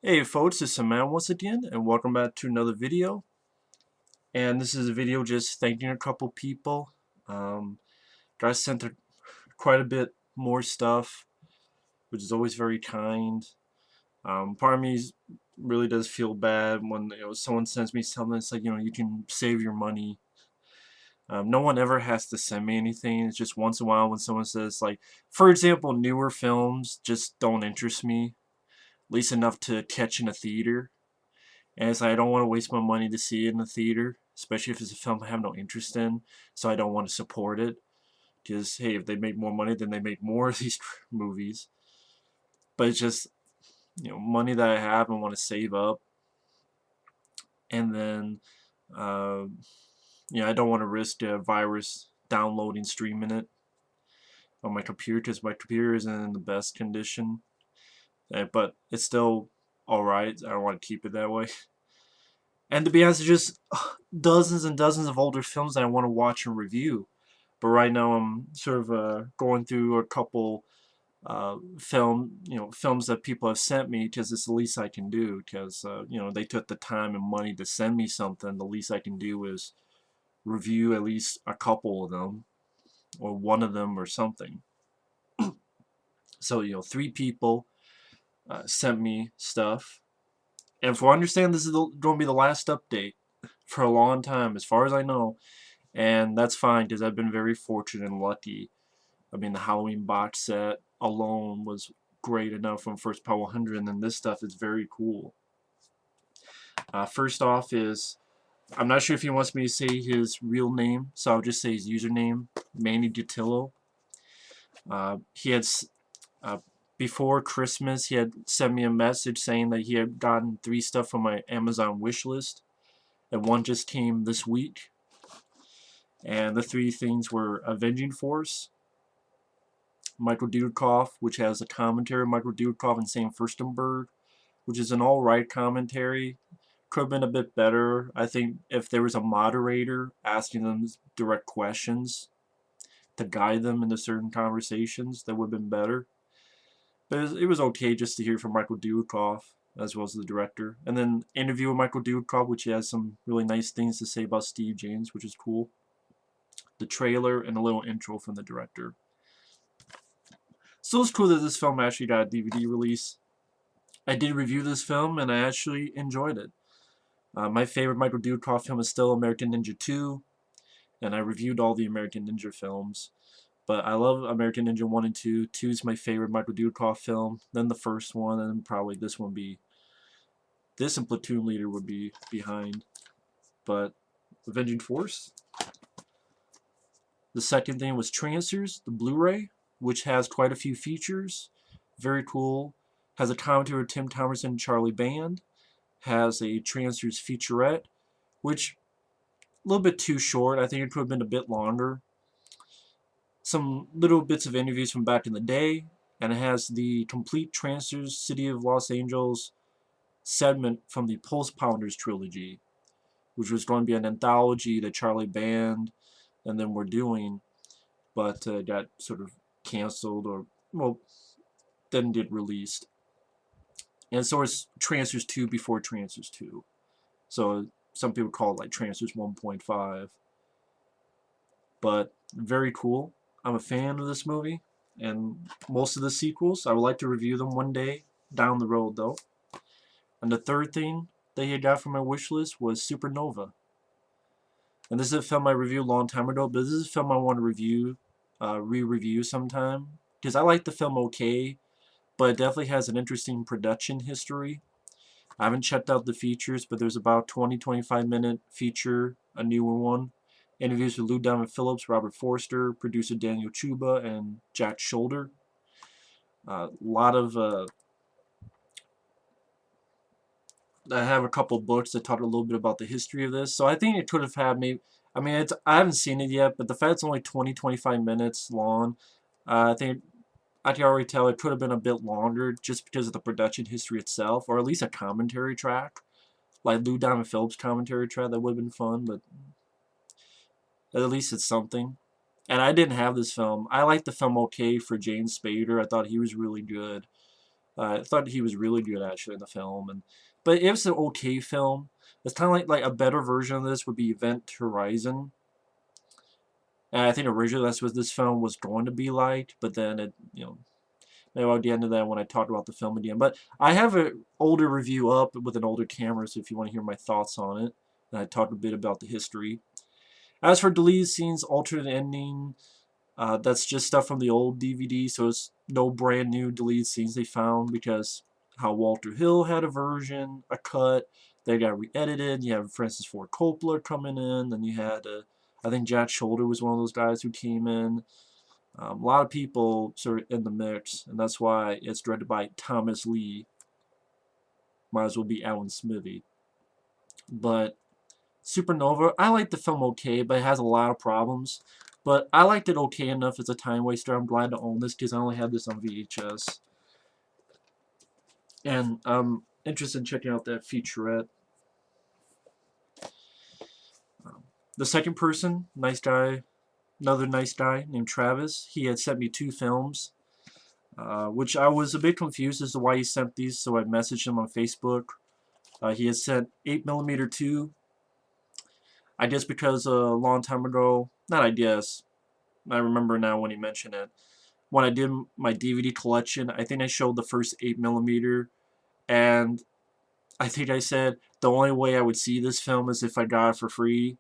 Hey folks, it's Saman once again, and welcome back to another video. And this is a video just thanking a couple people. Um, Guys sent quite a bit more stuff, which is always very kind. Part of me really does feel bad when someone sends me something. It's like you can save your money. No one ever has to send me anything. It's just once in a while when someone says like, for example, newer films just don't interest me, at least enough to catch in a theater. And it's like I don't want to waste my money to see it in the theater, especially if it's a film I have no interest in. So I don't want to support it because hey, if they make more money, then they make more of these movies. But it's just money that I have and want to save up, and then uh, I don't want to risk a virus downloading, streaming it on my computer because my computer isn't in the best condition. But it's still all right. I don't want to keep it that way. And to be honest, it's just dozens and dozens of older films that I want to watch and review. But right now, I'm sort of going through a couple films that people have sent me because it's the least I can do. Because they took the time and money to send me something. The least I can do is review at least a couple of them, or one of them, or something. So three people sent me stuff, and for I understand, this is going to be the last update for a long time, as far as I know. And that's fine because I've been very fortunate and lucky. I mean, the Halloween box set alone was great enough from First Power 100, and then this stuff is very cool. First off is, I'm not sure if he wants me to say his real name, so I'll just say his username, Manny Dutilo. He had, uh, before Christmas, he had sent me a message saying that he had gotten 3 stuff from my Amazon wish list, and one just came this week. And the 3 things were Avenging Force, Michael Dudikoff, which has a commentary of Michael Dudikoff and Sam Furstenberg, which is an alright commentary. Could have been a bit better. I think if there was a moderator asking them direct questions to guide them into certain conversations, that would have been better. But it was okay just to hear from Michael Dudikoff as well as the director. And then interview with Michael Dudikoff, which has some really nice things to say about Steve James, which is cool. The trailer and a little intro from the director. So it's cool that this film actually got a DVD release. I did review this film and I actually enjoyed it. My favorite Michael Dudikoff film is still American Ninja 2, and I reviewed all the American Ninja films. But I love American Ninja 1 and 2. 2 is my favorite Michael Dudikoff film, then the first one, and then probably this one be. This and Platoon Leader would be behind. But Avenging Force. The second thing was Trancers, the Blu-ray, which has quite a few features. Very cool. Has a commentary with Tim Thomerson and Charlie Band. Has a Trancers featurette, which a little bit too short. I think it could have been a bit longer. Some little bits of interviews from back in the day, and it has the complete Trancers City of Los Angeles segment from the Pulse Pounders trilogy, which was going to be an anthology that Charlie Band and then were doing, but got sort of canceled or, well, didn't get released. And so it's Trancers 2 before Trancers 2. So some people call it like Trancers 1.5. But very cool. I'm a fan of this movie and most of the sequels. I would like to review them one day down the road, though. And the third thing that he got from my wish list was Supernova. And this is a film I reviewed a long time ago, but this is a film I want to re-review sometime. Because I like the film okay, but it definitely has an interesting production history. I haven't checked out the features, but there's about 20-25 minute feature, a newer one. Interviews with Lou Diamond Phillips, Robert Forster, producer Daniel Chuba, and Jack Shoulder. A lot of I have a couple books that talk a little bit about the history of this, so I think it could have had maybe. I mean, I haven't seen it yet, but the fact it's only 20-25 minutes long, I think I can already tell it could have been a bit longer just because of the production history itself, or at least a commentary track, like Lou Diamond Phillips' commentary track. That would have been fun, but at least it's something. And I didn't have this film. I liked the film okay for James Spader. I thought he was really good. I thought he was really good actually in the film, but it was an okay film. It's kind of like a better version of this would be Event Horizon. And I think originally that's what this film was going to be like, but then it, maybe I'll get into that when I talk about the film again. But I have an older review up with an older camera, so if you want to hear my thoughts on it, and I talk a bit about the history. As for deleted scenes, alternate ending, that's just stuff from the old DVD, so it's no brand new deleted scenes they found because how Walter Hill had a version, a cut, they got re-edited. You have Francis Ford Coppola coming in, then you had, I think Jack Shoulder was one of those guys who came in. A lot of people sort of in the mix, and that's why it's directed by Thomas Lee. Might as well be Alan Smithy. But Supernova, I like the film okay, but it has a lot of problems. But I liked it okay enough as a time waster. I'm glad to own this because I only had this on VHS. And I'm interested in checking out that featurette. The second person, nice guy, another nice guy named Travis. He had sent me 2 films, which I was a bit confused as to why he sent these, so I messaged him on Facebook. He had sent 8mm 2. I guess because a long time ago, not I guess, I remember now when he mentioned it. When I did my DVD collection, I think I showed the first 8mm, and I think I said the only way I would see this film is if I got it for free.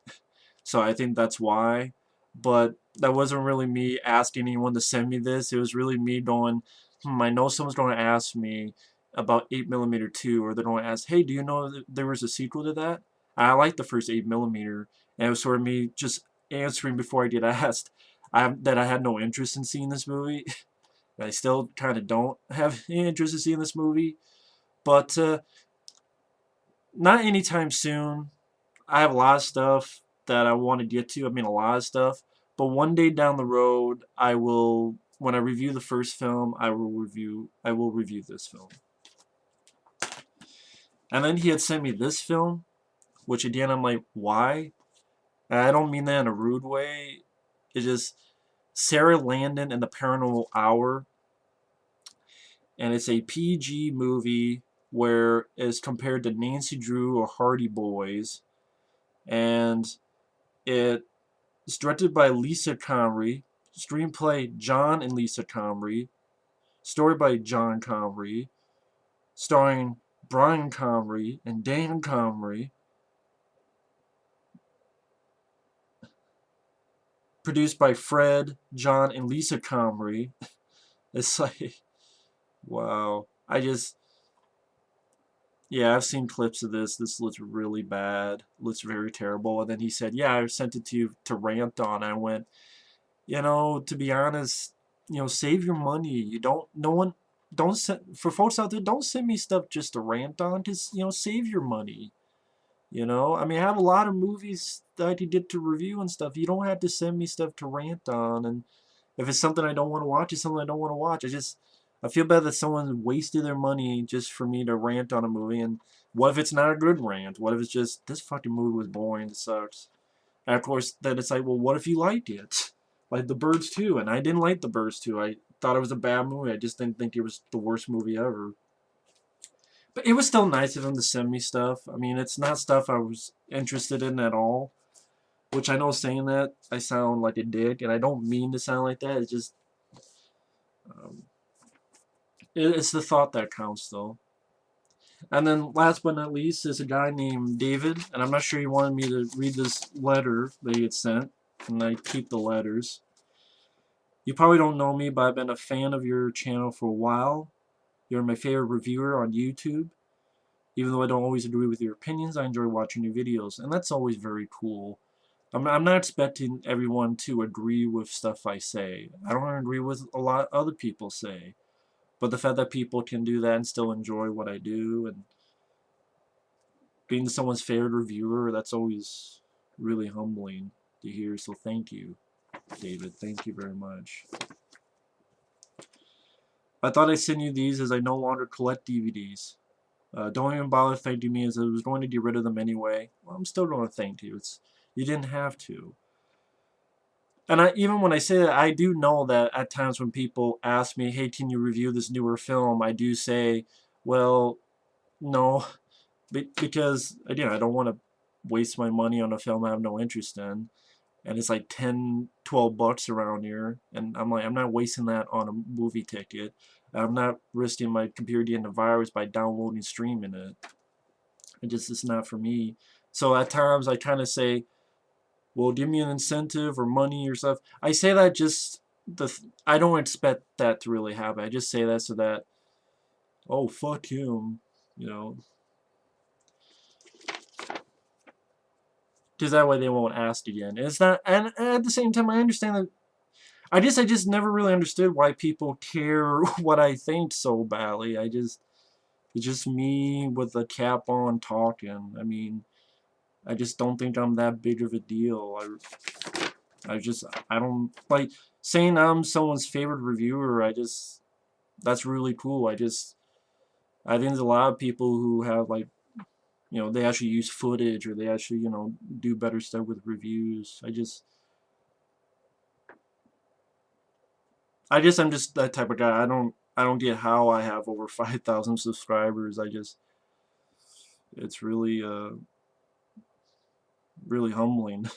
So I think that's why. But that wasn't really me asking anyone to send me this. It was really me going, I know someone's going to ask me about 8mm 2, or they're going to ask, hey, do you know that there was a sequel to that? I like the first 8mm, and it was sort of me just answering before I get asked that I had no interest in seeing this movie. I still kind of don't have any interest in seeing this movie, but not anytime soon. I have a lot of stuff that I want to get to. I mean, a lot of stuff. But one day down the road, I will, when I review the first film, I will review this film. And then he had sent me this film, which again, I'm like, why? And I don't mean that in a rude way. It's just Sarah Landon and the Paranormal Hour. And it's a PG movie where it's compared to Nancy Drew or Hardy Boys. And it's directed by Lisa Comrie. Screenplay John and Lisa Comrie. Story by John Comrie. Starring Brian Comrie and Dan Comrie. Produced by Fred, John, and Lisa Comrie. It's like, wow. Yeah, I've seen clips of this. This looks really bad. Looks very terrible. And then he said, yeah, I sent it to you to rant on. I went, to be honest, save your money. You don't, no one, don't send, for folks out there, don't send me stuff just to rant on, because, save your money. I mean, I have a lot of movies that I could get to review and stuff. You don't have to send me stuff to rant on. And if it's something I don't want to watch, it's something I don't want to watch. I feel bad that someone wasted their money just for me to rant on a movie. And what if it's not a good rant? What if it's just, this fucking movie was boring, it sucks. And of course, then it's like, well, what if you liked it? Like The Birds 2, and I didn't like The Birds 2. I thought it was a bad movie. I just didn't think it was the worst movie ever. But it was still nice of him to send me stuff. I mean, it's not stuff I was interested in at all. Which I know saying that, I sound like a dick, and I don't mean to sound like that. It's just, um, it's the thought that counts, though. And then, last but not least, is a guy named David, and I'm not sure he wanted me to read this letter that he had sent, and I keep the letters. You probably don't know me, but I've been a fan of your channel for a while. You're my favorite reviewer on YouTube. Even though I don't always agree with your opinions, I enjoy watching your videos, and that's always very cool. I'm not expecting everyone to agree with stuff I say. I don't agree with a lot other people say. But the fact that people can do that and still enjoy what I do, and being someone's favorite reviewer, that's always really humbling to hear. So thank you, David. Thank you very much. I thought I'd send you these as I no longer collect DVDs. Don't even bother thanking me, as I was going to get rid of them anyway. Well, I'm still going to thank you. You didn't have to. And even when I say that, I do know that at times when people ask me, "Hey, can you review this newer film?" I do say, "Well, no," because again, I don't want to waste my money on a film I have no interest in, and it's like 10, 12 bucks around here, and I'm like, I'm not wasting that on a movie ticket. I'm not risking my computer getting a virus by downloading, streaming it. It's not for me. So at times I kind of say, well, give me an incentive or money or stuff. I say that just I don't expect that to really happen. I just say that so that, oh, fuck him, you know, because that way they won't ask again. It's not, and at the same time, I understand that. I just never really understood why people care what I think so badly. It's just me with a cap on talking. I mean, I just don't think I'm that big of a deal. I don't like saying I'm someone's favorite reviewer. That's really cool. I think there's a lot of people who have like, they actually use footage or they actually, do better stuff with reviews. I'm just that type of guy. I don't get how I have over 5,000 subscribers. It's really really humbling.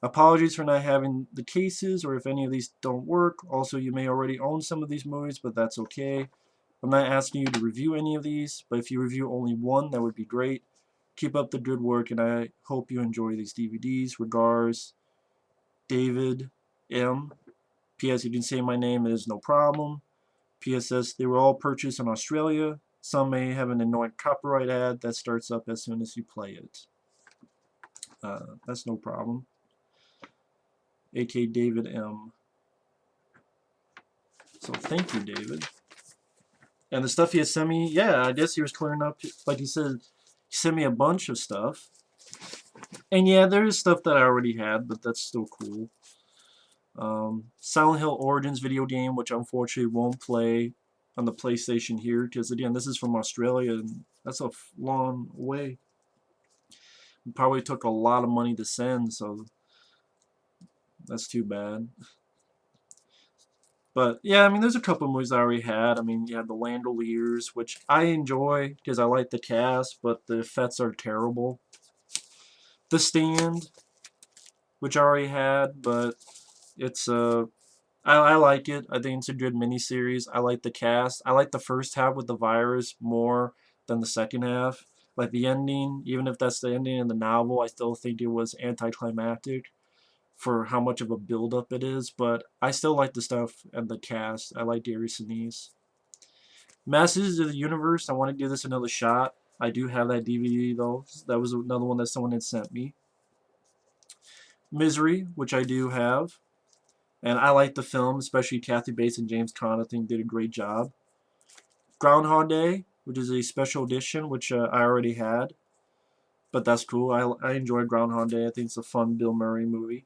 Apologies for not having the cases or if any of these don't work. Also, you may already own some of these movies, but that's okay. I'm not asking you to review any of these, but if you review only one, that would be great. Keep up the good work, and I hope you enjoy these DVDs. Regards, David M. P.S. You can say my name, it is no problem. P.S.S. They were all purchased in Australia. Some may have an annoying copyright ad that starts up as soon as you play it. That's no problem. A.K. David M. So thank you, David. And the stuff he had sent me, yeah, I guess he was clearing up, like he said, he sent me a bunch of stuff. And yeah, there is stuff that I already had, but that's still cool. Silent Hill Origins video game, which unfortunately won't play on the PlayStation here, because again, this is from Australia, and that's a long way. It probably took a lot of money to send, so that's too bad. But yeah, I mean, there's a couple movies I already had. I mean, you have The Landoliers, which I enjoy because I like the cast, but the effects are terrible. The Stand, which I already had, but it's I like it. I think it's a good miniseries. I like the cast. I like the first half with the virus more than the second half. Like the ending, even if that's the ending in the novel, I still think it was anticlimactic for how much of a build-up it is. But I still like the stuff and the cast. I like Gary Sinise. Masters of the Universe. I want to give this another shot. I do have that DVD though. That was another one that someone had sent me. Misery, which I do have. And I like the film, especially Kathy Bates and James Caan. I think did a great job. Groundhog Day, which is a special edition, which I already had. But that's cool. I enjoy Groundhog Day. I think it's a fun Bill Murray movie.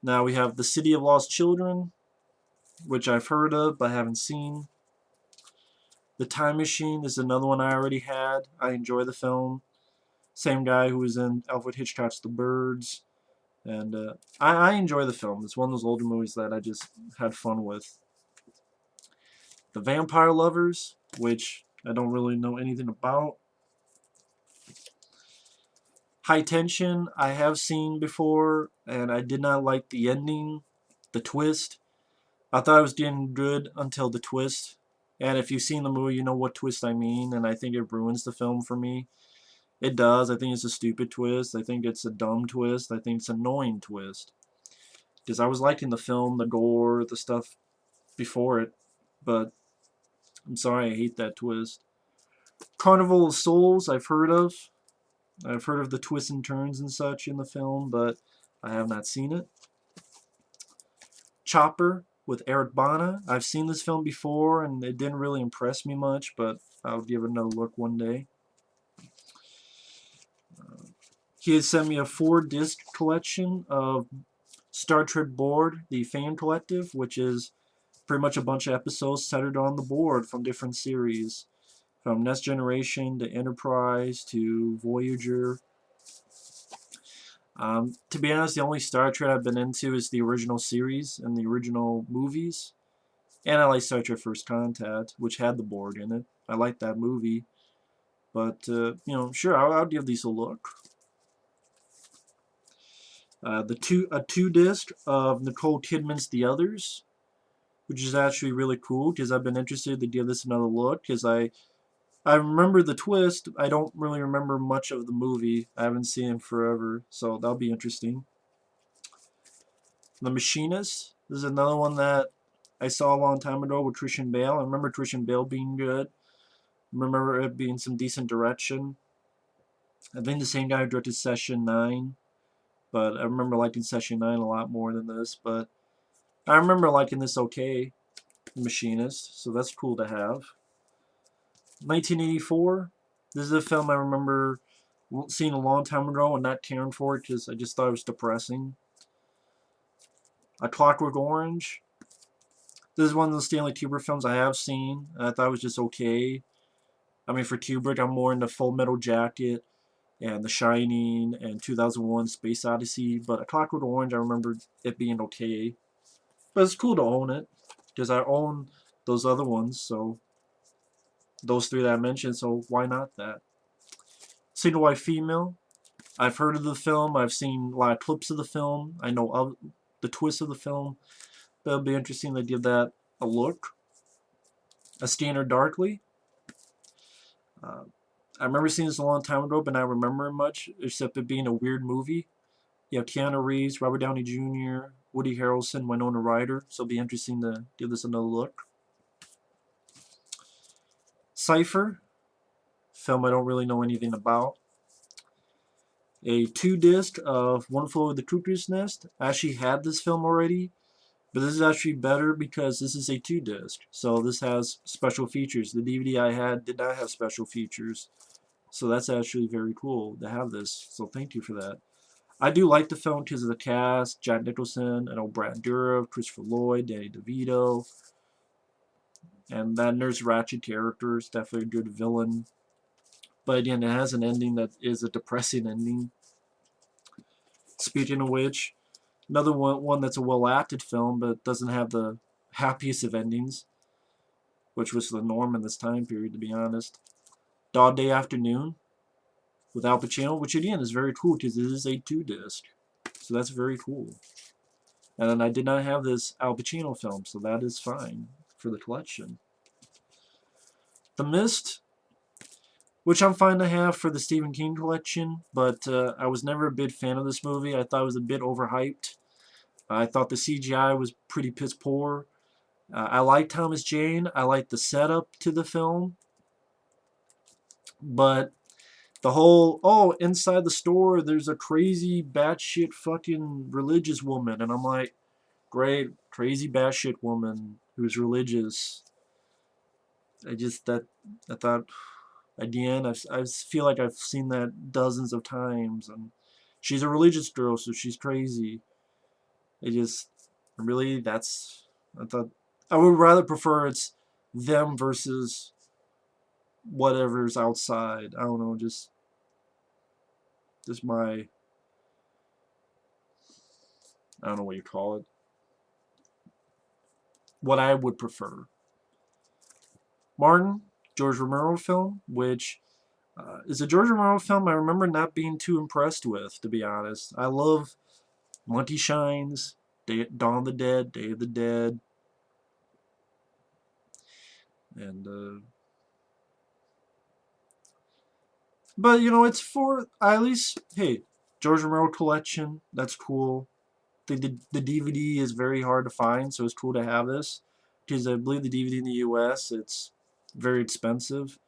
Now we have The City of Lost Children, which I've heard of but haven't seen. The Time Machine is another one I already had. I enjoy the film. Same guy who was in Alfred Hitchcock's The Birds. And I enjoy the film. It's one of those older movies that I just had fun with. The Vampire Lovers, which I don't really know anything about. High Tension, I have seen before, and I did not like the ending, the twist. I thought it was getting good until the twist. And if you've seen the movie, you know what twist I mean, and I think it ruins the film for me. It does. I think it's a stupid twist. I think it's a dumb twist. I think it's an annoying twist. Because I was liking the film, the gore, the stuff before it, but I'm sorry, I hate that twist. Carnival of Souls, I've heard of. I've heard of the twists and turns and such in the film, but I have not seen it. Chopper with Eric Bana. I've seen this film before, and it didn't really impress me much, but I'll give it another look one day. He had sent me a 4-disc collection of Star Trek Board, the fan collective, which is pretty much a bunch of episodes centered on the board from different series. From Next Generation to Enterprise to Voyager. To be honest, the only Star Trek I've been into is the original series and the original movies. And I like Star Trek First Contact, which had the Borg in it. I like that movie. But, sure, I'll give these a look. A two disc of Nicole Kidman's The Others, which is actually really cool because I've been interested to give this another look because I remember the twist. I don't really remember much of the movie. I haven't seen it forever, so that'll be interesting. The Machinist. This is another one that I saw a long time ago with Christian Bale. I remember Christian Bale being good. I remember it being some decent direction. I think the same guy who directed Session 9, but I remember liking Session 9 a lot more than this. But I remember liking this okay, The Machinist, so that's cool to have. 1984. This is a film I remember seeing a long time ago and not caring for it because I just thought it was depressing. A Clockwork Orange. This is one of the Stanley Kubrick films I have seen, and I thought it was just okay. I mean, for Kubrick, I'm more into Full Metal Jacket and The Shining and 2001 Space Odyssey, but A Clockwork Orange, I remember it being okay. But it's cool to own it, because I own those other ones, so those three that I mentioned, so why not that? Single White Female. I've heard of the film. I've seen a lot of clips of the film. I know of the twist of the film. But it'll be interesting to give that a look. A Scanner Darkly. I remember seeing this a long time ago, but not remembering much, except it being a weird movie. You have Keanu Reeves, Robert Downey Jr., Woody Harrelson, Winona Ryder, so it'll be interesting to give this another look. Cypher, film I don't really know anything about. A 2-disc of One Flew Over the Cuckoo's Nest. I actually had this film already, but this is actually better because this is a 2-disc. So this has special features. The DVD I had did not have special features. So that's actually very cool to have this. So thank you for that. I do like the film because of the cast. Jack Nicholson, and Brad Dourif, Christopher Lloyd, Danny DeVito. And that Nurse Ratched character is definitely a good villain. But again, it has an ending that is a depressing ending. Speaking of which, another one that's a well-acted film, but doesn't have the happiest of endings, which was the norm in this time period, to be honest. Dog Day Afternoon with Al Pacino, which again is very cool because it is a 2-disc. So that's very cool. And then I did not have this Al Pacino film, so that is fine for the collection. The Mist, which I'm fine to have for the Stephen King collection, but I was never a big fan of this movie. I thought it was a bit overhyped. I thought the CGI was pretty piss poor. I like Thomas Jane. I like the setup to the film. But the whole, oh, inside the store, there's a crazy batshit fucking religious woman. And I'm like, great, crazy batshit woman who's religious. I thought, again, I feel like I've seen that dozens of times. And she's a religious girl, so she's crazy. Really, I thought, I would rather prefer it's them versus whatever's outside. I don't know, just my, I don't know what you call it. What I would prefer. Martin, George Romero film, which is a George Romero film I remember not being too impressed with, to be honest. I love Monty Shines, Dawn of the Dead, Day of the Dead, and but it's for at least, hey, George Romero collection, that's cool. The DVD is very hard to find, so it's cool to have this because I believe the DVD in the US it's very expensive.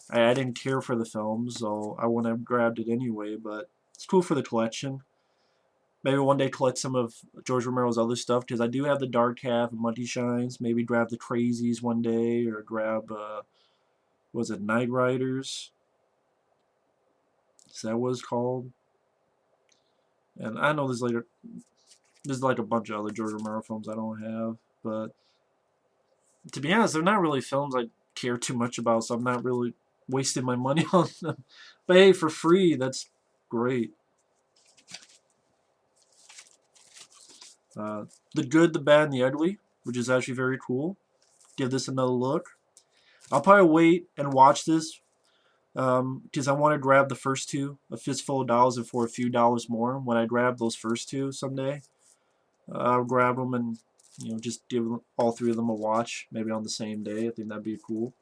I didn't care for the film, so I wouldn't have grabbed it anyway, but it's cool for the collection. Maybe one day collect some of George Romero's other stuff, because I do have the Dark Half and Monty Shines. Maybe grab the Crazies one day, or grab, was it Night Riders? Is that what it's called? And I know there's like a bunch of other George Romero films I don't have, but to be honest, they're not really films I care too much about, so I'm not really wasting my money on them. But hey, for free, that's great. The Good, the Bad, and the Ugly, which is actually very cool. Give this another look. I'll probably wait and watch this because I want to grab the first two, A Fistful of Dollars, and For a Few Dollars More. When I grab those first two someday, I'll grab them and just give all three of them a watch, maybe on the same day. I think that'd be cool.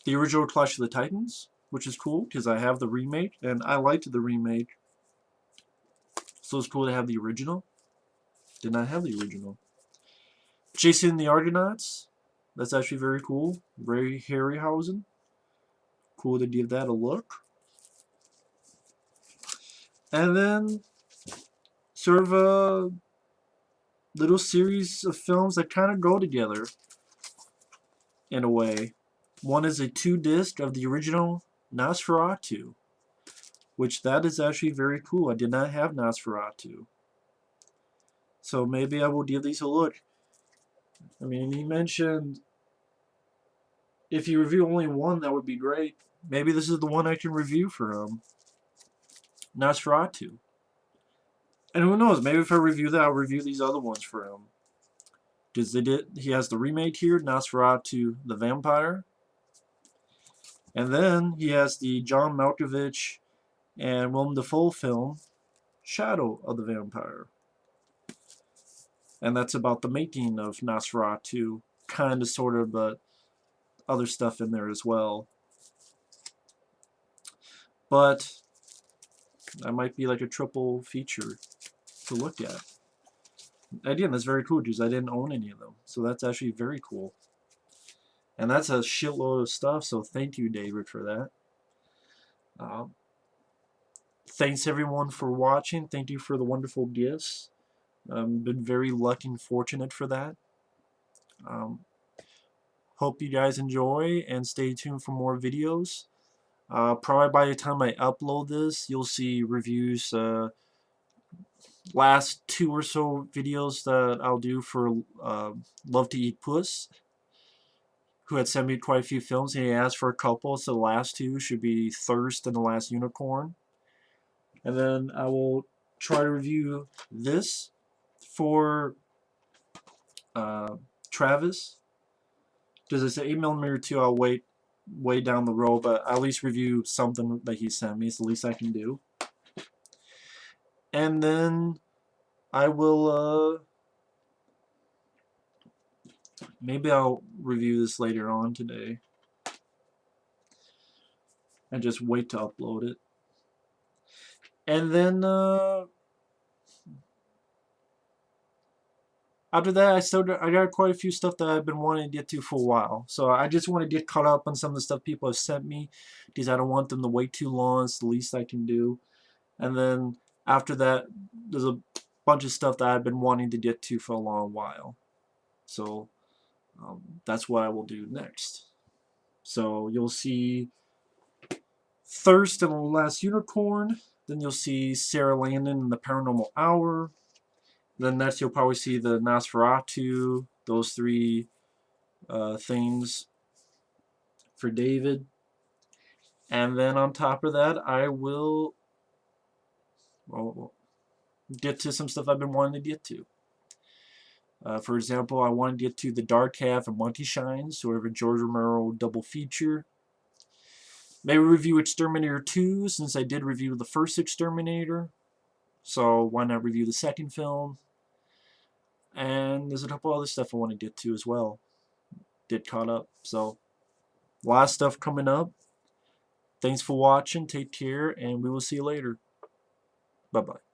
The original Clash of the Titans, which is cool because I have the remake and I liked the remake, so it's cool to have the original. Did not have the original. Jason and the Argonauts, that's actually very cool. Ray Harryhausen, cool to give that a look. And then sort of a little series of films that kind of go together in a way. One is a 2-disc of the original Nosferatu, which that is actually very cool. I did not have Nosferatu, so maybe I will give these a look. I mean, he mentioned if you review only one, that would be great. Maybe this is the one I can review for Nosferatu. And who knows, maybe if I review that, I'll review these other ones for him. Because he has the remake here, Nosferatu the Vampire. And then he has the John Malkovich and Willem Dafoe film, Shadow of the Vampire. And that's about the making of Nosferatu, kind of, sort of, but other stuff in there as well. But that might be like a triple feature to look at. Again, that's very cool because I didn't own any of them, so that's actually very cool. And that's a shitload of stuff, so thank you, David, for that. Thanks everyone for watching. Thank you for the wonderful gifts. Been very lucky and fortunate for that. Hope you guys enjoy and stay tuned for more videos. Probably by the time I upload this, you'll see reviews. Last 2 or so videos that I'll do for Love to Eat Puss, who had sent me quite a few films, and he asked for a couple, so the last 2 should be Thirst and The Last Unicorn. And then I will try to review this for Travis, because it's an 8mm 2. I'll wait way down the road, but I'll at least review something that he sent me. It's the least I can do. And then I will maybe I'll review this later on today and just wait to upload it. And then after that, I got quite a few stuff that I've been wanting to get to for a while. So I just want to get caught up on some of the stuff people have sent me, because I don't want them to wait too long. It's the least I can do. And then after that, there's a bunch of stuff that I've been wanting to get to for a long while. So that's what I will do next. So you'll see Thirst and the Last Unicorn. Then you'll see Sarah Landon and the Paranormal Hour. Then next you'll probably see the Nosferatu, those 3 things for David. And then on top of that, I will get to some stuff I've been wanting to get to. For example, I want to get to The Dark Half and Monkey Shines, sort of a George Romero double feature. Maybe review Exterminator 2, since I did review the first Exterminator. So why not review the second film? And there's a couple other stuff I want to get to as well. Get caught up. So a lot of stuff coming up. Thanks for watching. Take care, and we will see you later. Bye-bye.